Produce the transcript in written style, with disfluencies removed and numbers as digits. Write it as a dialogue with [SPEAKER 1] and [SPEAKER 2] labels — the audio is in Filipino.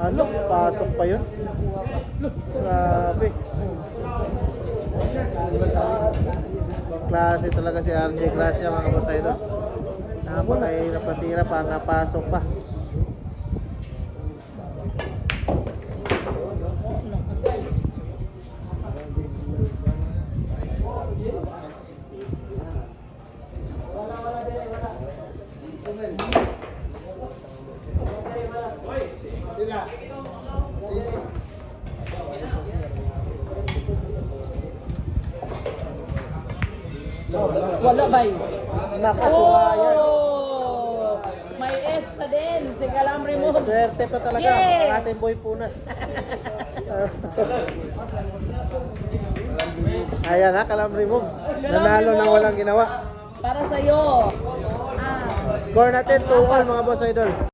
[SPEAKER 1] Ano? Pasok pa yun? Grabe. Klase talaga si RJ Gracia mga boss idol. Napakahirap na tira pa, napasok pa.
[SPEAKER 2] Wala bay.
[SPEAKER 1] Nakasukayan.
[SPEAKER 2] Oh! May S na din. Si Calambre mo.
[SPEAKER 1] Swerte pa talaga
[SPEAKER 2] Yeah!
[SPEAKER 1] ang ating boy Punas. Ayan ha, Calambre Moves. Nanalo nang walang ginawa.
[SPEAKER 2] Para sa'yo.
[SPEAKER 1] Score natin 2-all mga boss idol.